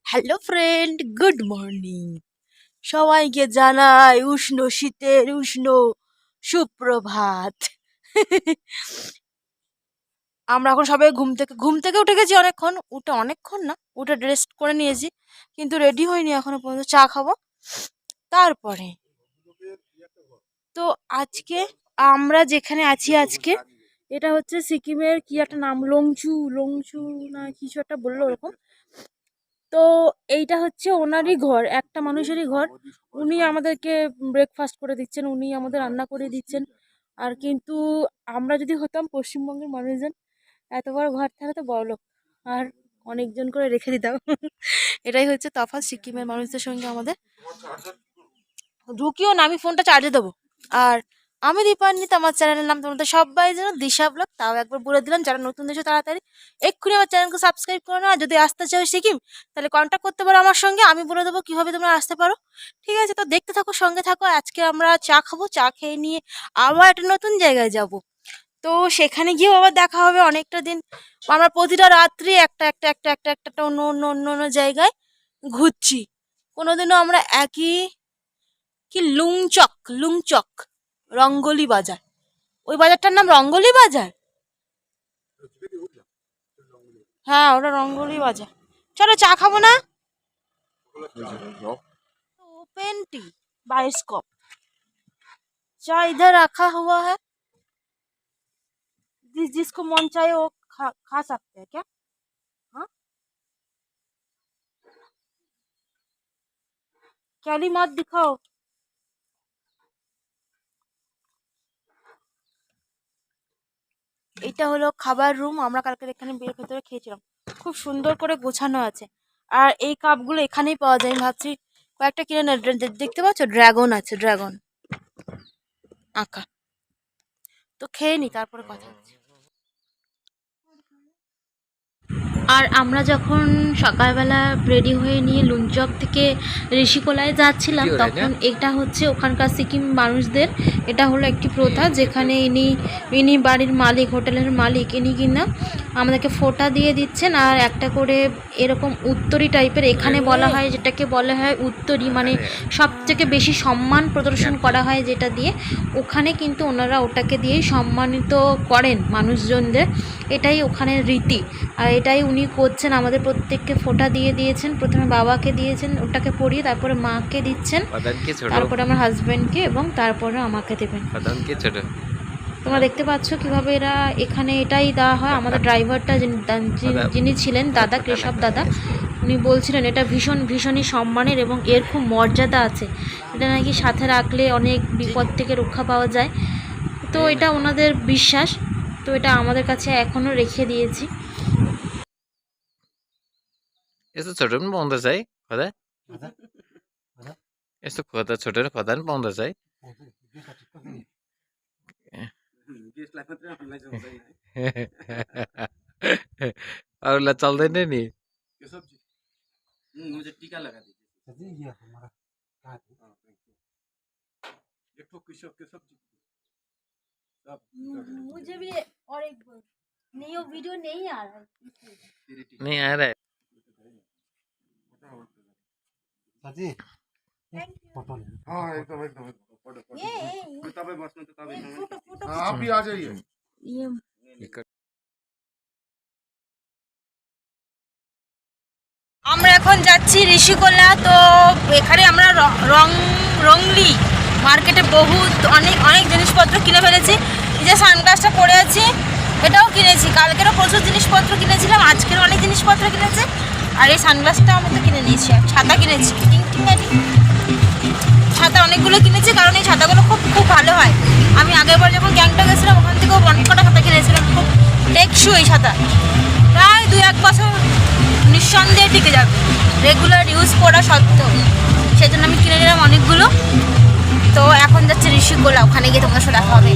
Hello friend, good morning. সবাইকে জানাই উষ্ণ শীতের উষ্ণ সুপ্রভাত। আমরা এখন সবাই ঘুম থেকে উঠে গেছি অনেকক্ষণ না, উঠে ড্রেস করে নিয়েছি, কিন্তু রেডি হয়নি এখনো পর্যন্ত। চা খাবো তারপরে। তো আজকে আমরা যেখানে আছি আজকে, এটা হচ্ছে সিকিমের কি একটা নাম, লংচু লংচু না কিছু একটা বললো ওরকম। তো এইটা হচ্ছে ওনারই ঘর, একটা মানুষেরই ঘর। উনি আমাদেরকে ব্রেকফাস্ট করে দিচ্ছেন, উনি আমাদের রান্না করে দিচ্ছেন। আর কিন্তু আমরা যদি হতাম পশ্চিমবঙ্গের মানুষজন, এত বড় ঘর থাকলে তো বড়লোক, আর অনেকজন করে রেখে দিতাম। এটাই হচ্ছে তফাৎ সিকিমের মানুষদের সঙ্গে আমাদের। ঢুকিও না, আমি ফোনটা চার্জে দেবো। আর আমি দীপান্বিতা, আমার চ্যানেলের নাম তোমাদের সবাই যেন দিশা ব্লগ। তাও একবার বলে দিলাম, যারা নতুন দেশে তাড়াতাড়ি এক্ষুনি আমার চ্যানেলকে সাবস্ক্রাইব করো না। আর যদি আসতে চাও সিকিম, তাহলে কন্ট্যাক্ট করতে পারো আমার সঙ্গে, আমি বলে দেবো কিভাবে তোমরা আসতে পারো। ঠিক আছে, তো দেখতে থাকো, সঙ্গে থাকো। আজকে আমরা চা খাবো, চা খেয়ে নিয়ে আবার একটা নতুন জায়গায় যাব। তো সেখানে গিয়েও আবার দেখা হবে অনেকটা দিন। আমরা প্রতিটা রাত্রি একটা একটা একটা একটা একটা একটা অন্য অন্য অন্য অন্য জায়গায় ঘুরছি। কোনোদিনও আমরা একই, কি লুংচক, লুংচক রঙ্গলি বাজার, ওই বাজারটার নাম রঙ্গলি বাজার। হ্যাঁ, ওটা রঙ্গলি বাজার। চলো চা খাবো না। ओपन टी बायोस्कोप, चा इधर रखा हुआ है। जिसको मन चाहे वो खा सकते हैं क्या? हाँ, कैली मत दिखाओ। এটা হলো খাবার রুম, আমরা কালকে এখানে বিয়ের ভেতরে খেয়েছিলাম। খুব সুন্দর করে গোছানো আছে। আর এই কাপগুলো এখানেই পাওয়া যায়। আমি ভাবছি কয়েকটা কিনে না। দেখতে পাচ্ছ, ড্রাগন আছে, ড্রাগন আঁকা। তো খেয়ে নি, তারপরে কথা হচ্ছে। আর আমরা যখন সকালবেলা রেডি হয়ে নিয়ে লুঞ্চক থেকে ঋষিকোলায় যাচ্ছিলাম, তখন এটা হচ্ছে ওখানকার সিকিম মানুষদের, এটা হলো একটি প্রথা, যেখানে ইনি বাড়ির মালিক, হোটেলের মালিক, ইনি কিনা আমাদেরকে ফোঁটা দিয়ে দিচ্ছেন। আর একটা করে এরকম উত্তরী টাইপের, এখানে বলা হয়, যেটাকে বলা হয় উত্তরী, মানে সব থেকে বেশি সম্মান প্রদর্শন করা হয় যেটা দিয়ে, ওখানে কিন্তু ওনারা ওটাকে দিয়েই সম্মানিত করেন মানুষজনদের। এটাই ওখানের রীতি। আর এটাই উনি করছেন, আমাদের প্রত্যেককে ফোঁটা দিয়ে দিয়েছেন। প্রথমে বাবাকে দিয়েছেন, ওটাকে পরিয়ে, তারপরে মাকে দিচ্ছেন, তারপরে আমার হাজবেন্ডকে, এবং তারপরে আমাকে দেবেন। তোমরা দেখতে পাচ্ছ কিভাবে এরা এখানে এটাই দেওয়া হয়। আমাদের ড্রাইভারটা যিনি ছিলেন, দাদা, কেশব দাদা, উনি বলছিলেন এটা ভীষণই সম্মানের এবং এর খুব মর্যাদা আছে। এটা নাকি সাথে রাখলে অনেক বিপদ থেকে রক্ষা পাওয়া যায়। তো এটা ওনাদের বিশ্বাস। তো এটা আমাদের কাছে এখনও রেখে দিয়েছি। यस्तो छोटो पनि पाउँदो रहेछ है खदा? यस्तो खोदा छोटो र खदा पनि पाउँदो रहेछ है? अरूलाई चल्दैन नि। मुझे टीका लगा दीजिए। ये हमारा एक ठो केशव केशव जी सब मुझे भी। और एक नहीं, वो वीडियो नहीं आ रहा है। नहीं आ रहा है। साजी हाँ एकदम एकदम ये तबे बसना तो तबे फोटो आप भी आ जाइए। ये আমরা এখন যাচ্ছি ঋষিকোলা। তো এখানে আমরা রংলি মার্কেটে অনেক অনেক জিনিসপত্র কিনে ফেলেছি। এই যে সানগ্লাসটা পরে আছি, এটাও কিনেছি। কালকেরও প্রচুর জিনিসপত্র কিনেছিলাম, আজকেরও অনেক জিনিসপত্র কিনেছি। আর এই সানগ্লাসটা আমি তো কিনে নিয়েছি। আর ছাতা কিনেছি, ছাতা অনেকগুলো কিনেছি, কারণ এই ছাতাগুলো খুব খুব ভালো হয়। আমি আগেরবার যখন গ্যাংটক গেছিলাম, ওখান থেকেও অনেক কটা ছাতা কিনেছিলাম। খুব টেকসই এই ছাতা, প্রায় 2-1 বছর নিঃসন্দেহে টিকে যাবে, রেগুলার ইউজ করা সত্ত্বেও। সেই জন্য আমি কিনে নিলাম অনেকগুলো। তো এখন যাচ্ছে ঋষিকোলা, ওখানে গিয়ে তোমার সাথে দেখা হবে।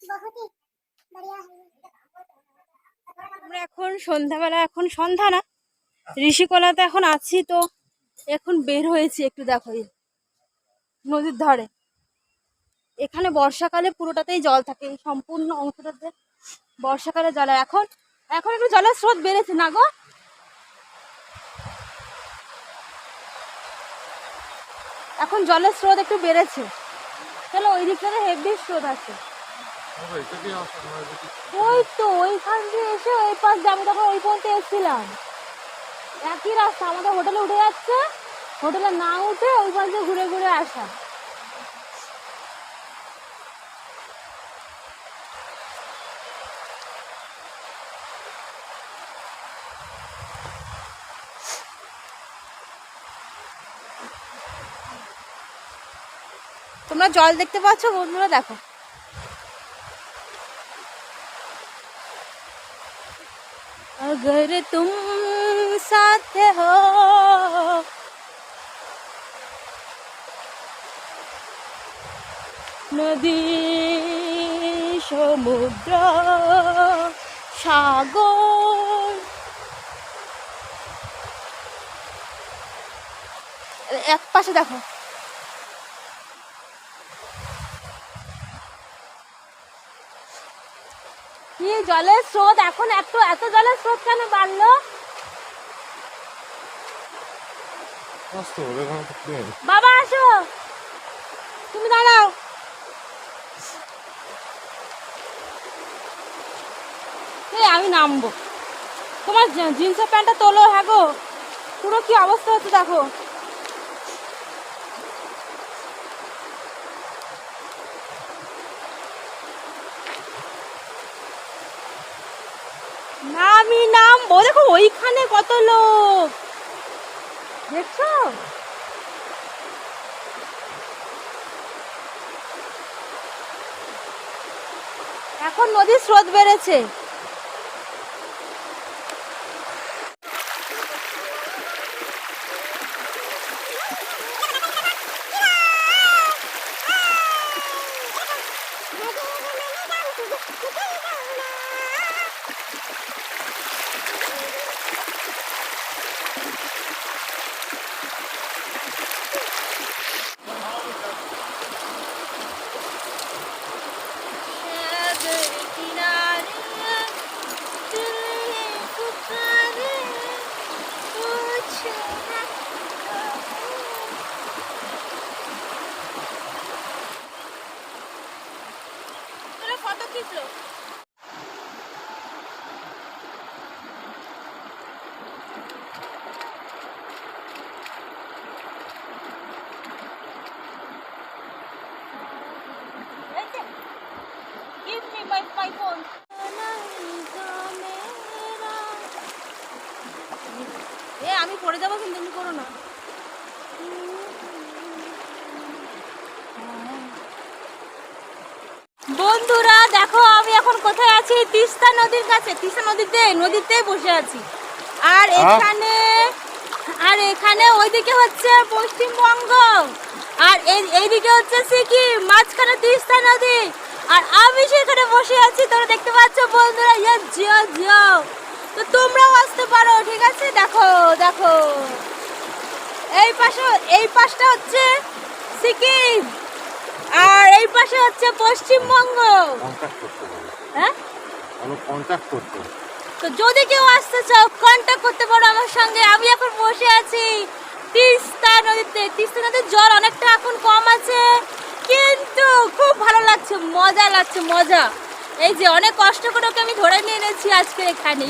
बहुत ही बढ़िया है। আমরা এখন সন্ধ্যাবেলা, এখন সন্ধ্যা না, ঋষিকলাতে এখন আছি। তো এখন বের হয়েছি একটু, দেখো এই নদীর ধারে। এখানে বর্ষাকালে পুরোটাতেই জল থাকে, এই সম্পূর্ণ অংশটাতে বর্ষাকালে জল হয়। এখন এখন একটু জলের স্রোত বেড়েছে না গো, এখন জলের স্রোত একটু বেড়েছে। চলো ওই দিকটাতে হেভি স্রোত আছে। ওই তো ওইখান দিয়ে এসে ওই পাশ দিয়ে আমি তখন ওই পর্যন্ত এসেছিলাম, একই রাস্তা। আমাদের হোটেলে উঠে যাচ্ছে, হোটেলে না উঠে ওই পাশ দিয়ে ঘুরে ঘুরে আসা। তোমরা জল দেখতে পাচ্ছ বন্ধুরা, দেখো। अगर तुम साथ हो নদী সমুদ্র সাগর, এক পাশে দেখো। কি জলের স্রোত! এখন এত জলের স্রোত কেন বাড়লো? বাবা আসো, তুমি দাঁড়াও। আমি নামবো। তোমার জিন্সের প্যান্টটা তোলো। হ্যাঁ গো, পুরো কি অবস্থা হচ্ছে দেখো। না আমি নামবো। দেখো ওইখানে কত লোক, দেখছো? এখন নদীর স্রোত বেড়েছে। My phone. আমি পড়ে যাবো, কিন্তু তুমি করো না। বন্ধুরা দেখো আমি এখন কোথায় আছি? তিস্তা নদীর কাছে, তিস্তা নদীতে বসে আছি। আর এখানে ওইদিকে হচ্ছে পশ্চিমবঙ্গ, আর এইদিকে হচ্ছে সিকিম, মাঝখানে তিস্তা নদী। আর আমি সেখানে বসে আছি, তোমরা দেখতে পাচ্ছ বন্ধুরা। যাও তো তোমরাও আসতে পারো, ঠিক আছে? দেখো দেখো এই পাশটা হচ্ছে সিকিম, আর এই পাশে হচ্ছে পশ্চিমবঙ্গ। হ্যাঁ, তো যদি কেউ আসতে চাও কন্ট্যাক্ট করতে পারো আমার সঙ্গে। আমি এখন বসে আছি তিস্তা নদীতে। তিস্তা নদীর জল অনেকটা এখন কম আছে, কিন্তু খুব ভালো লাগছে, মজা লাগছে, মজা। এই যে অনেক কষ্ট করে ওকে আমি ধরে নিয়ে এনেছি আজকে এখানে।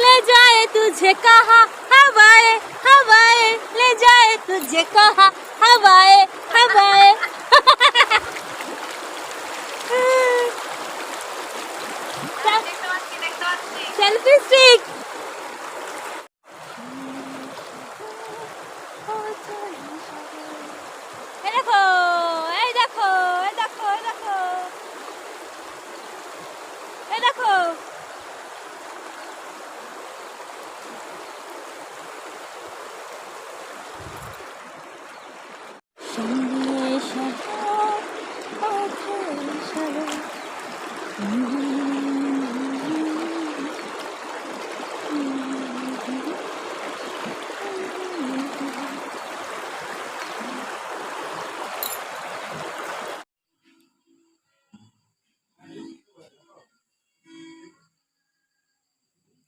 ले जाए तुझे कहा हवाए हवाए, ले जाए तुझे कहा हवाए हवाए। Selfie stick. দেখো এই দেখো এই দেখো এই দেখো এই দেখো,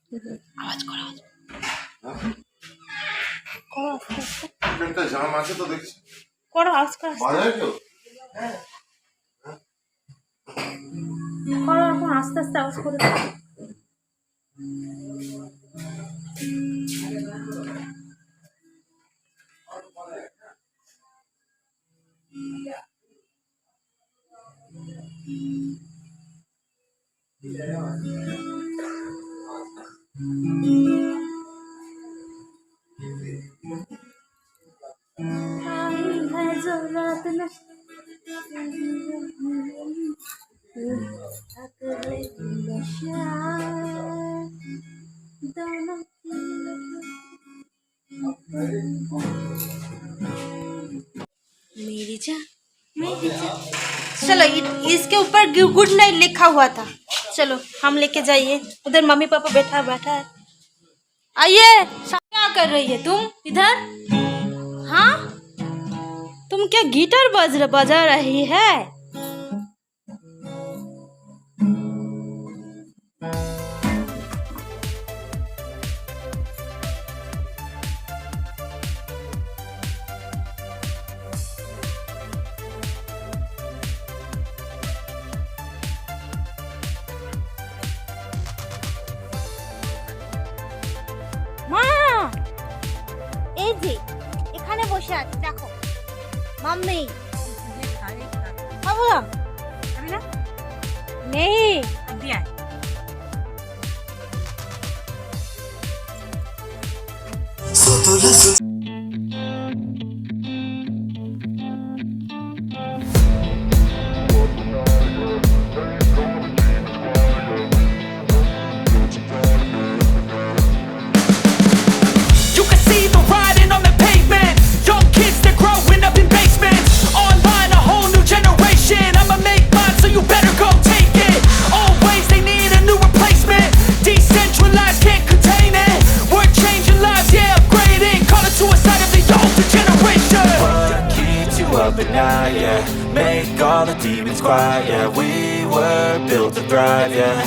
আওয়াজ করো, আওয়াজ হ্যাঁ? করো, আস্তে আস্তে এখানটা জাম আছে তো দেখছি করো, আওয়াজ করো, আস্তে বাজার কেউ করো, এখন আস্তে আস্তে আওয়াজ করে দাও। आई है जो रात दोनों मेरी जा मेरी जा। चलो इसके ऊपर गुड नाइट लिखा हुआ था। चलो हम लेके जाइए, उधर मम्मी पापा बैठा बैठा है। आइए, क्या कर रही है तुम इधर? हाँ, तुम क्या गिटार बजा रही है? মা, এই যে এখানে বসে আছে, দেখো মাম্মি খাবো না, খাবি না নেই দিয়া। You can see the writing on the pavement. Young kids, they're growing up in basements. Online, a whole new generation. I'ma make mine, so you better go take it. Always, they need a new replacement. Decentralized, can't contain it. We're changing lives, yeah, upgrading. Call it suicide of the older generation. What keeps you up at night, yeah? Make all the demons quiet, yeah. We were built to thrive, yeah.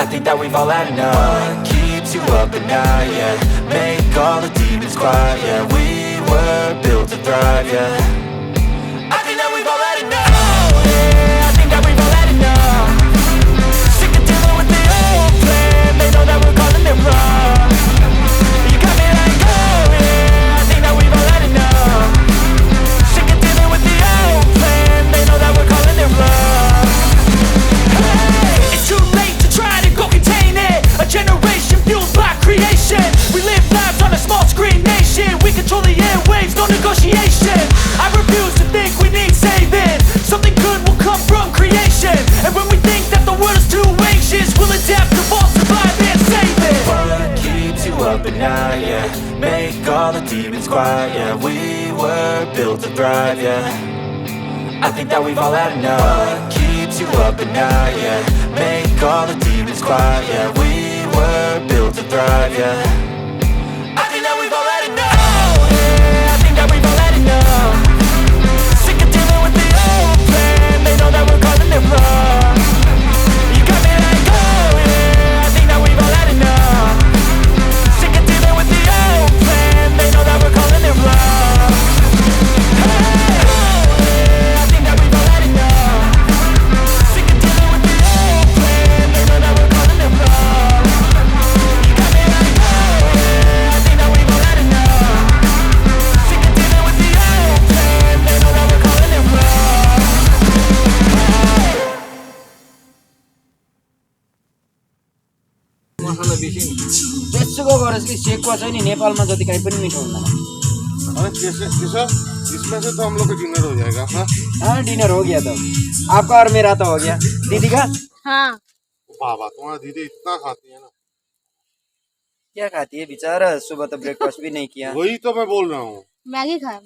I think that we've all had enough. What keeps you up at night, yeah? Make all the demons quiet, yeah. We were built to thrive, yeah. I think that we've all had enough. Oh, yeah, I think that we've all had enough. Sick of dealing with the old plan. They know that we're calling it wrong. You got me like, oh, yeah, I think that we've all had enough. Sick of dealing with the old plan. They know that we're calling it wrong. Hey, it's too late to try to go contain it. A generation fueled by creation. We live lives on a small screen nation. We control the airwaves, no negotiation. I refuse to think we need saving. Something good will come from creation. And when we think that the world is too anxious, we'll adapt, evolve, survive, and save it. What keeps you up at night, yeah? Make all the demons quiet, yeah. We were built to thrive, yeah. I think that we've all had enough. What keeps you up at night, yeah? Make all the demons quiet, yeah. We were built to thrive, yeah. I think that we've all had enough. Oh, yeah, I think that we've all had enough. Sick of dealing with the old plan. They know that we're calling it wrong. You got me like, oh, yeah, I think that we've all had enough. Sick of dealing with the old plan. They know that we're calling it wrong. Hey, oh, yeah, I think that we've all had enough. Sick of dealing with the old plan. They know that we're calling it wrong. You got me like, oh, yeah, I think that we've all had enough. Sick of dealing with the old plan. They know that we're calling it wrong. मसला बेसी नि त्यसोको गरेर कि सेकको चाहिँ नि नेपालमा जति काहीँ पनि मिठो हुँदैन। अरे कैसे किसा इसमें से तो हम लोग का डिनर हो जाएगा। हाँ हाँ डिनर हो गया तो आपका और मेरा तो हो गया। दीदी का हाँ, बाबा तुम्हारा दीदी इतना खाती है ना। क्या खाती है बेचारा, सुबह तो ब्रेकफास्ट भी नहीं किया। वही तो मैं बोल रहा हूँ। मैगी खाया।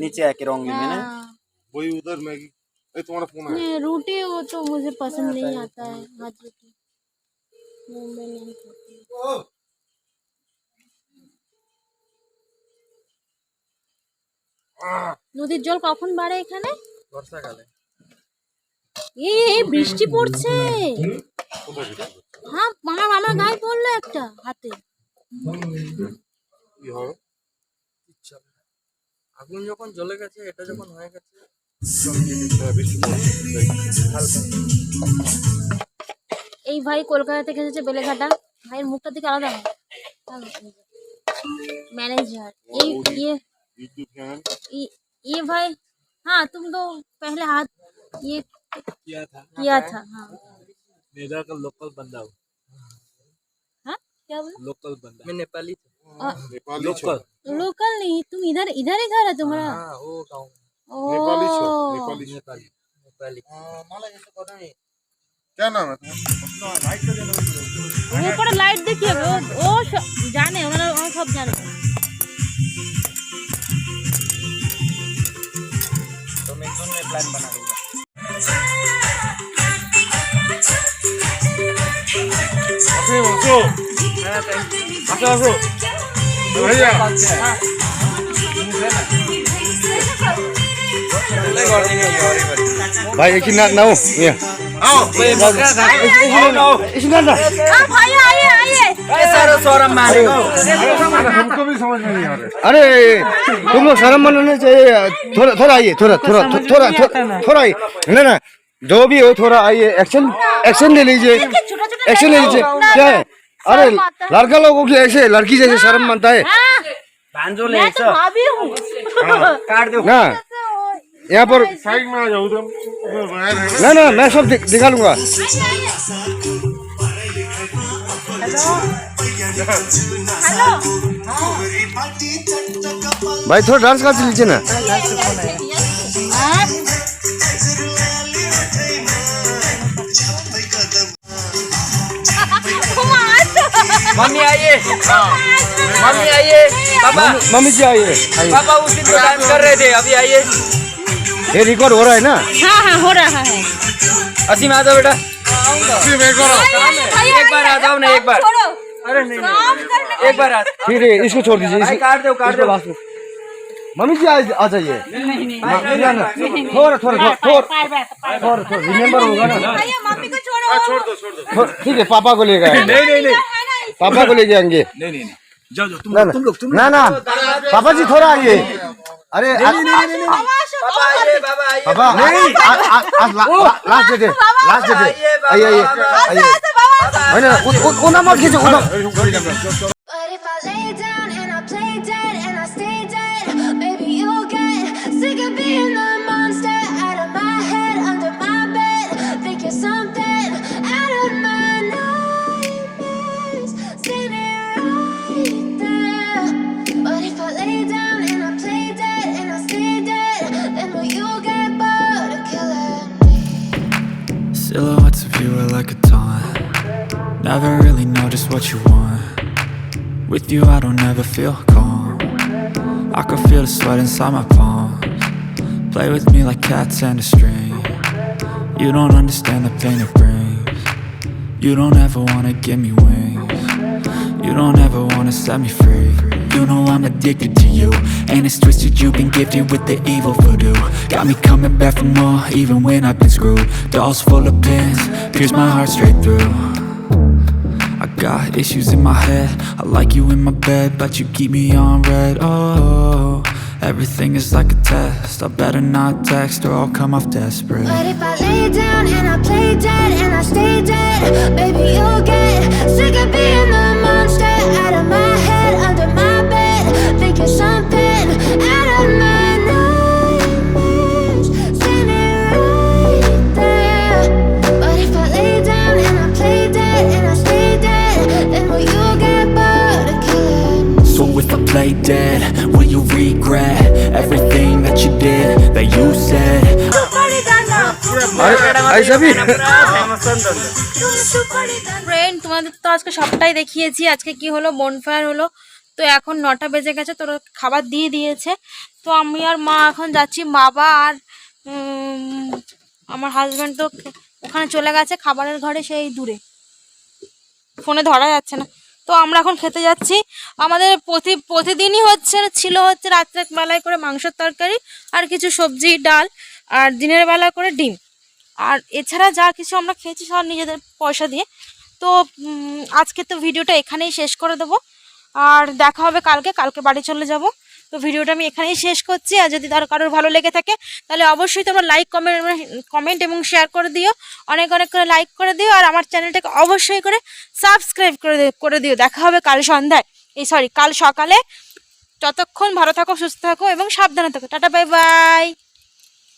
नीचे आके रोंगी मैंने। हाँ, वही उधर मैगी। तुम्हारा फोन है। नहीं, रोटी वो तो मुझे पसंद नहीं आता है, हाथ रोटी वो मैं नहीं खाती। নদীর জল কখন বাড়ে এখানে? বর্ষাকালে। এই বৃষ্টি পড়ছে। কোথায় কিছু হ্যাঁ আমার গায়ে পড়লো একটা হাতে। কি হবে? আগুন যখন জ্বলে গেছে, এটা যখন হয়ে গেছে, হ্যাঁ, বৃষ্টি পড়ছে। এই ভাই কলকাতা থেকে এসেছে বেলেঘাটা, ভাইয়ের মুখটা থেকে আলাদা হয়। मैनेजर यूट्यूब चैनल ये भाई, हाँ तुम तो पहले हाथ ये किया था हाँ। मेरा का लोकल बंदा हो, हाँ क्या बोला? लोकल बंदा, मैं नेपाली था। नेपाली लोकल, लोकल नहीं, तुम इधर इधर ही घर है तुम्हारा? हाँ वो गाँव ओ नेपाली छो नेपाली छो। नेपाली नेपाली। क्या नाम है तुम्हारा? वो ऊपर लाइट देखिए, वो जाने उन्होंने सब जाने। तो मैं जून में प्लान बना दूंगा। भैया भाई एक ही ना हो ये आओ भाई आइए आइए। हमको भी समझ में नहीं आ रहा। अरे तुम लोग शर्म मानने चाहिए, थोड़ा थोड़ा आइए, थोड़ा थोड़ा थोड़ा थोड़ा आइए, ना ना जो भी हो थोड़ा आइए, एक्शन एक्शन ले लीजिए, एक्शन ले लीजिए। क्या है? अरे लड़का लोगों की ऐसे लड़की जैसे शर्म मानता है मैं तो भाभी हूँ। ना। यहाँ पर साइड में आ जाओ तुम। ना ना मैं सब दिखा लूंगा। हेलो भाई थोड़ा डांस कर लीजिए ना। मम्मी आइए, मम्मी आइए, पापा मम्मी जी आइए, आइए। पापा उस दिन तो डांस कर रहे थे, अभी आइए। ये रिकॉर्ड हो रहा है ना? हाँ हाँ हो रहा है। असीम आ जाओ बेटा, मैं करो एक बार आ जाओ ना, एक बार। अरे नहीं एक बार आ। ठीक है इसको छोड़ दीजिए, भाई काट दो, काट दो। लास्ट में मम्मी जी आ जाइए। थोड़ा थोड़ा थोड़ा रिमेम्बर होगा ना। मम्मी को छोड़ो। छोड़ दो ठीक है पापा को ले गए, नहीं पापा को ले जाएंगे। नहीं, जाओ तुम लोग ना ना पापा जी थोड़ा आइए। अरे पापा आइए, बाबा आइए। पापा लास्ट दे दे, लास्ट दे दे। आइए आइए आइए ना उना मत खींचो उना। But if I lay down and I play dead and I stay dead, maybe you'll get sick of being the monster out of my head, under my bed. Think you're something out of my nightmares, standing right there. But if I lay down and I play dead and I stay dead, then will you get bored of killing me? Silhouettes of you are like a taunt. Never really know just what you want. With you I don't ever feel calm. I can feel the sweat inside my palms. Play with me like cats and a string. You don't understand the pain it brings. You don't ever wanna give me wings. You don't ever wanna set me free. You know I'm addicted to you, and it's twisted, you've been gifted with the evil voodoo. Got me coming back for more, even when I've been screwed. Dolls full of pins, pierce my heart straight through. I got issues in my head, I like you in my bed, but you keep me on red. Oh, everything is like a test, I better not text or I'll come off desperate. But if I lay down and I play dead and I stay dead, baby you'll get sick of being the monster out of my head, under my bed. Think you're something out of my nightmares, standing right there. But if I lay down and I play dead and I stay dead, then will you get bored of killing me? So if I play dead, will you regret everything that you did, that you said? ऐसा भी friend তোমাদের তো আজকে সবটাই দেখিয়েছি। আজকে কি হলো, বনফায়ার হলো। তো এখন 9টা বেজে গেছে, তোর খাবার দিয়ে দিয়েছে। তো আমি আর মা এখন যাচ্ছি, বাবা আর আমার হাজব্যান্ড তো ওখানে চলে গেছে খাবারের ঘরে, সেই দূরে, ফোনে ধরা যাচ্ছে না। তো আমরা এখন খেতে যাচ্ছি। আমাদের প্রতিদিনই ছিল রাত্রে বেলায় করে মাংসের তরকারি আর কিছু সবজি ডাল, আর দিনের বেলা করে ডিম। আর এছাড়া যা কিছু আমরা খেয়েছি সব নিজেদের পয়সা দিয়ে। তো আজকে তো ভিডিওটা এখানেই শেষ করে দেবো, আর দেখা হবে কালকে বাড়ি চলে যাব। তো ভিডিওটা আমি এখানেই শেষ করছি। আর যদি কারোর ভালো লেগে থাকে তাহলে অবশ্যই তোমরা লাইক কমেন্ট এবং শেয়ার করে দিও, অনেক করে লাইক করে দিও। আর আমার চ্যানেলটাকে অবশ্যই করে সাবস্ক্রাইব করে দিও। দেখা হবে কাল সন্ধ্যায়, কাল সকালে। ততক্ষণ ভালো থাকো, সুস্থ থাকো এবং সাবধানে থাকো। Tata, bye bye.